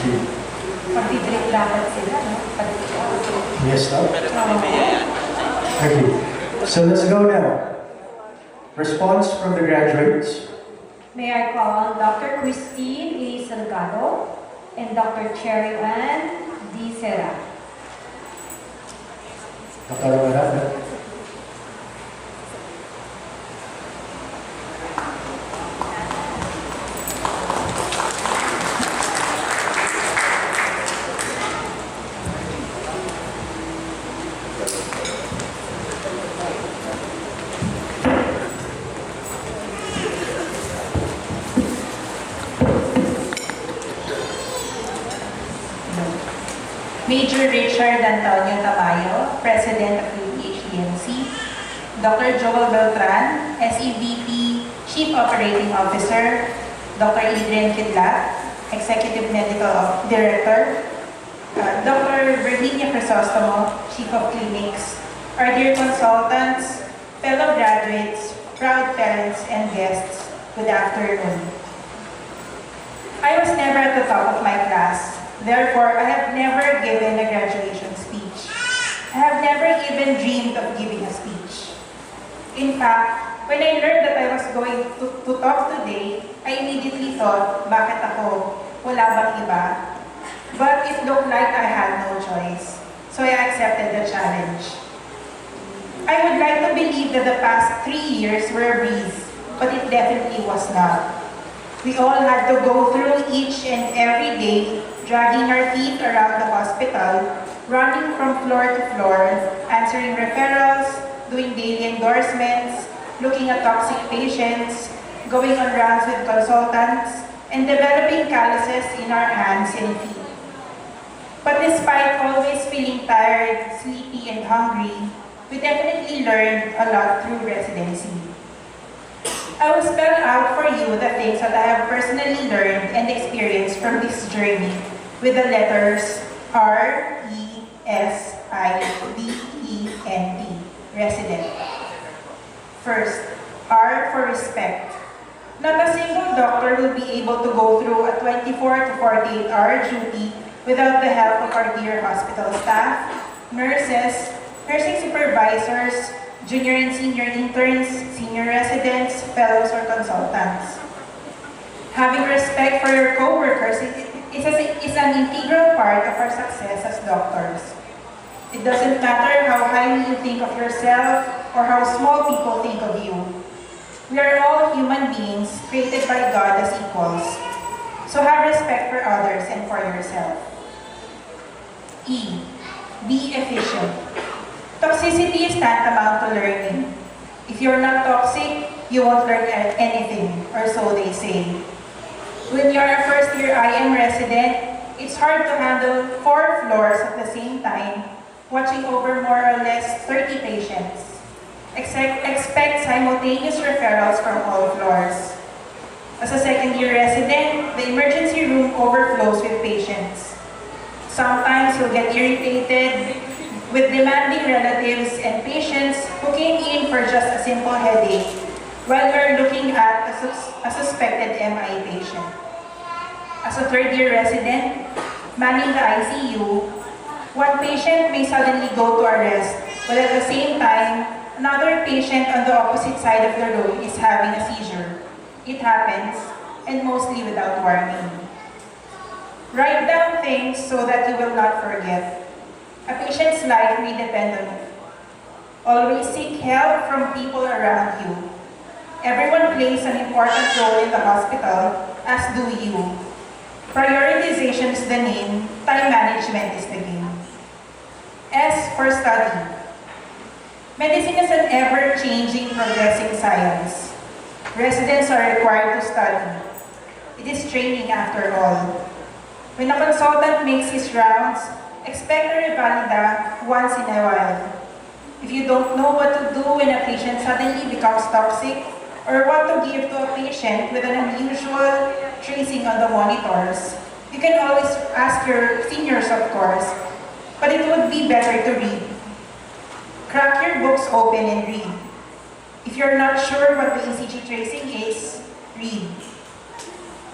Thank you. Pag-drink dapat sila, no? Yes, no? Thank you. So let's go now. Response from the graduates. May I call Dr. Christine A. Salgado and Dr. Cherry Ann D. Serra. Nakaramarap. Major Richard Antonio Tamayo, President of UPHDMC. Dr. Joel Beltran, SEVP Chief Operating Officer. Dr. Adrian Kidlat, Executive Medical Director. Dr. Virginia Crisostomo, Chief of Clinics. Our dear consultants, fellow graduates, proud parents, and guests, good afternoon. I was never at the top of my class. Therefore, I have never given a graduation speech. I have never even dreamed of giving a speech. In fact, when I learned that I was going to talk today, I immediately thought, bakit ako? Wala bang iba? But it looked like I had no choice. So I accepted the challenge. I would like to believe that the past 3 years were a breeze, but it definitely was not. We all had to go through each and every day, dragging our feet around the hospital, running from floor to floor, answering referrals, doing daily endorsements, looking at toxic patients, going on rounds with consultants, and developing calluses in our hands and feet. But despite always feeling tired, sleepy, and hungry, we definitely learned a lot through residency. I will spell out for you the things that I have personally learned and experienced from this journey with the letters R, E, S, I, D, E, N, T, resident. First, R for respect. Not a single doctor will be able to go through a 24 to 48-hour duty without the help of our dear hospital staff, nurses, nursing supervisors, junior and senior interns, senior residents, fellows, or consultants. Having respect for your co-workers is an integral part of our success as doctors. It doesn't matter how highly you think of yourself or how small people think of you. We are all human beings created by God as equals. So have respect for others and for yourself. E. Be efficient. Toxicity is tantamount to learning. If you're not toxic, you won't learn anything, or so they say. When you're a first-year IM resident, it's hard to handle 4 floors at the same time, watching over more or less 30 patients. Expect simultaneous referrals from all floors. As a second-year resident, the emergency room overflows with patients. Sometimes you'll get irritated with demanding relatives and patients who came in for just a simple headache while you're looking at a suspected MI patient. As a third-year resident, manning the ICU, one patient may suddenly go to arrest, but at the same time, another patient on the opposite side of the room is having a seizure. It happens, and mostly without warning. Write down things so that you will not forget. A patient's life may depend on it. Always seek help from people around you. Everyone plays an important role in the hospital, as do you. Prioritization is the name, time management is the game. S for study. Medicine is an ever-changing, progressing science. Residents are required to study. It is training after all. When a consultant makes his rounds, expect a revalida once in a while. If you don't know what to do when a patient suddenly becomes toxic, or what to give to a patient with an unusual tracing on the monitors, you can always ask your seniors, of course, but it would be better to read. Crack your books open and read. If you're not sure what the ECG tracing is, read.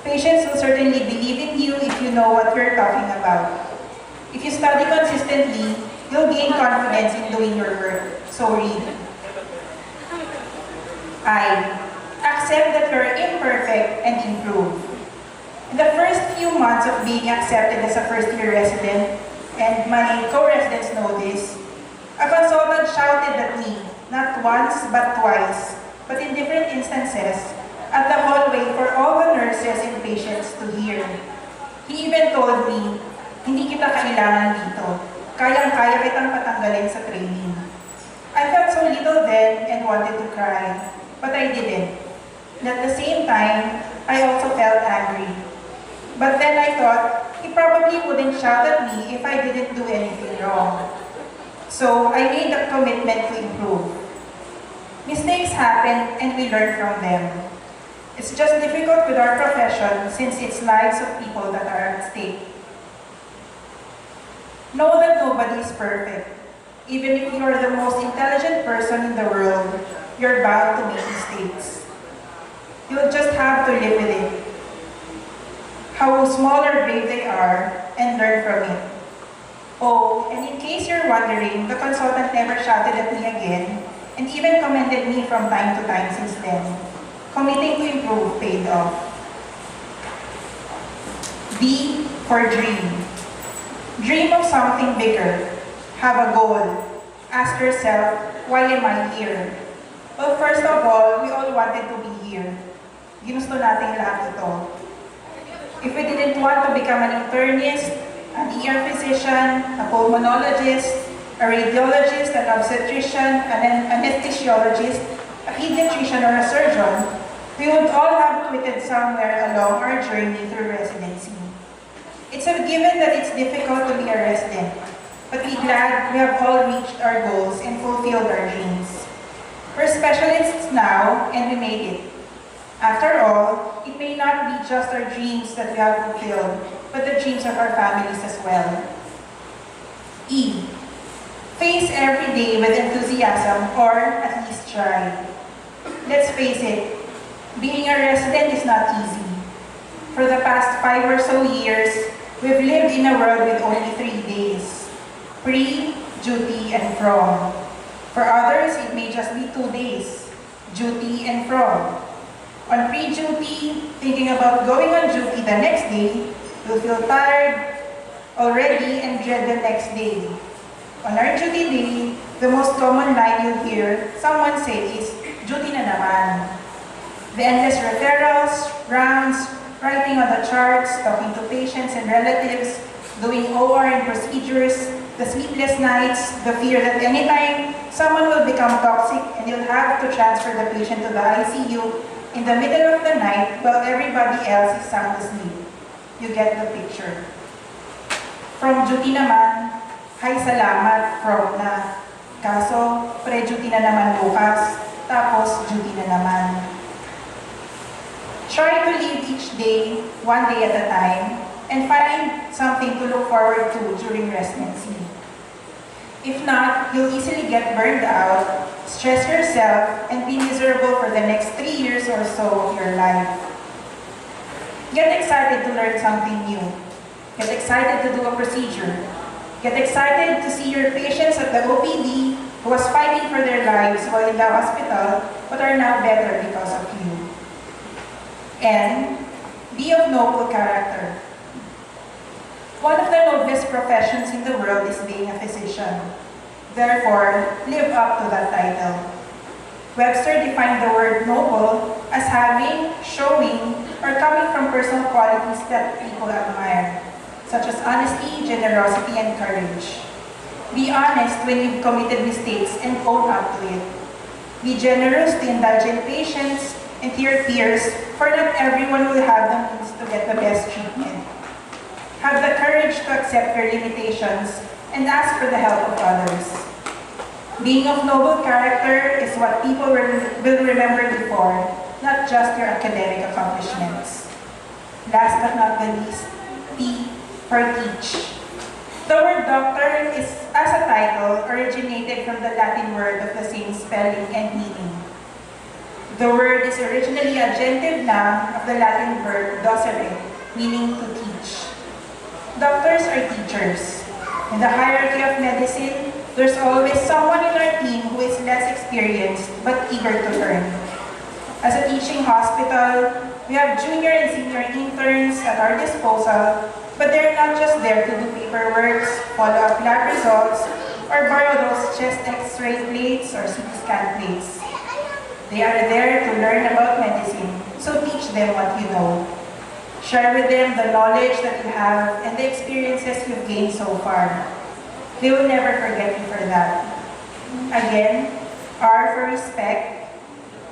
Patients will certainly believe in you if you know what you're talking about. If you study consistently, you'll gain confidence in doing your work. So read. I. Accept that you're imperfect and improve. In the first few months of being accepted as a first-year resident, and my co-residents know this, a consultant shouted at me, not once but twice, but in different instances, at the hallway for all the nurses and patients to hear. He even told me, hindi kita kailangan dito. Kayang-kaya kitang patanggalin sa training. I felt so little then and wanted to cry, but I didn't. And at the same time, I also felt angry. But then I thought, he probably wouldn't shout at me if I didn't do anything wrong. So I made a commitment to improve. Mistakes happen and we learn from them. It's just difficult with our profession since it's lives of people that are at stake. Know that nobody is perfect. Even if you're the most intelligent person in the world, you're bound to make mistakes. You'll just have to live with it. How small or big they are, and learn from it. Oh, and in case you're wondering, the consultant never shouted at me again, and even commended me from time to time since then. Committing to improve paid off. D for dream. Dream of something bigger. Have a goal. Ask yourself, why am I here? Well, first of all, we all wanted to be here. Ginusto natin lahat ito. If we didn't want to become an internist, an ER physician, a pulmonologist, a radiologist, an obstetrician, an anesthesiologist, a pediatrician, or a surgeon, we would all have quitted somewhere along our journey through residency. It's a given that it's difficult to be a resident, but we're glad we have all reached our goals and fulfilled our dreams. We're specialists now, and we made it. After all, it may not be just our dreams that we have fulfilled, but the dreams of our families as well. E. Face every day with enthusiasm, or at least try. Let's face it, being a resident is not easy. For the past 5 or so years, we've lived in a world with only 3 days: pre, duty, and from. For others, it may just be 2 days: duty and from. On pre-duty, thinking about going on duty the next day, you'll feel tired already and dread the next day. On our duty day, the most common line you'll hear someone say is, duty na naman. The endless referrals, rounds, writing on the charts, talking to patients and relatives, doing OR and procedures, the sleepless nights, the fear that anytime someone will become toxic and you'll have to transfer the patient to the ICU in the middle of the night while everybody else is sound asleep. You get the picture. From duty naman, hi salamat, from na. Kaso, pre-duty na naman bukas, tapos duty na naman. Try to live each day, one day at a time, and find something to look forward to during residency. If not, you'll easily get burned out, stress yourself, and be miserable for the next 3 years or so of your life. Get excited to learn something new. Get excited to do a procedure. Get excited to see your patients at the OPD who was fighting for their lives while in the hospital but are now better because of you. And be of noble character. One of the noblest professions in the world is being a physician. Therefore, live up to that title. Webster defined the word noble as having, showing, or coming from personal qualities that people admire, such as honesty, generosity, and courage. Be honest when you've committed mistakes and own up to it. Be generous to indulgent patients and to your peers, for not everyone will have the means to get the best treatment. Have the courage to accept your limitations and ask for the help of others. Being of noble character is what people will remember you for, not just your academic accomplishments. Last but not the least, T for teach. The word doctor is, as a title, originated from the Latin word of the same spelling and meaning. The word is originally a genitive noun of the Latin verb docere, meaning to teach. Doctors are teachers. In the hierarchy of medicine, there's always someone in our team who is less experienced but eager to learn. As a teaching hospital, we have junior and senior interns at our disposal, but they're not just there to do paperwork, follow up lab results, or borrow those chest x-ray plates or CT scan plates. They are there to learn about medicine, so teach them what you know. Share with them the knowledge that you have and the experiences you've gained so far. They will never forget you for that. Again, R for respect,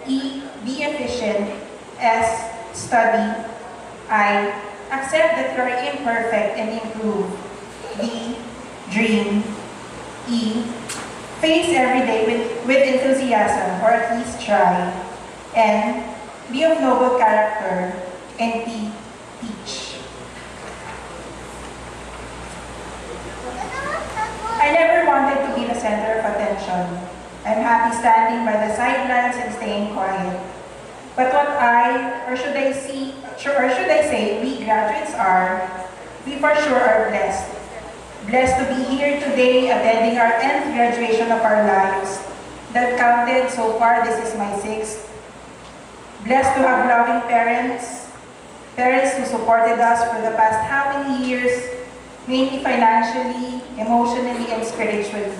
E, be efficient, S, study, I, accept that you are imperfect and improve, D, dream, E, face every day with enthusiasm, or at least try. N, be of noble character. And T, teach. I never wanted to be the center of attention. I'm happy standing by the sidelines and staying quiet. But what or should I say, we graduates we for sure are blessed. Blessed to be here today, attending our 10th graduation of our lives. That counted, so far this is my 6th. Blessed to have loving parents who supported us for the past how many years, mainly financially, emotionally, and spiritually.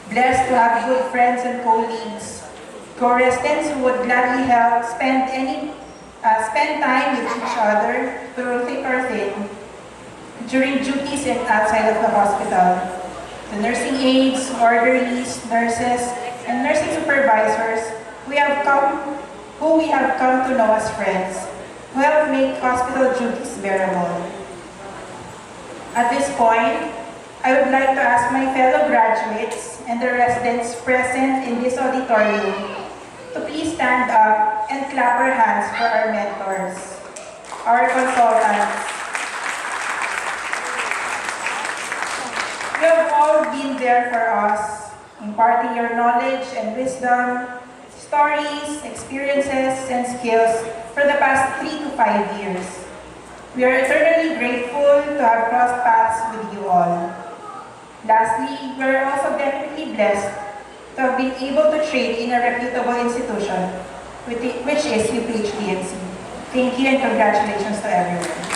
Blessed to have good friends and colleagues, co-residents who would gladly help spend time with each other through thick or thin, during duties and outside of the hospital. The nursing aides, orderlies, nurses, and nursing supervisors who we have come to know as friends, who help make hospital duties bearable. At this point, I would like to ask my fellow graduates and the residents present in this auditorium to please stand up and clap our hands for our mentors, our consultants. You have all been there for us, imparting your knowledge and wisdom, stories, experiences, and skills for the past 3 to 5 years. We are eternally grateful to have crossed paths with you all. Lastly, we are also definitely blessed to have been able to train in a reputable institution, which is UPH-DMC. Thank you and congratulations to everyone.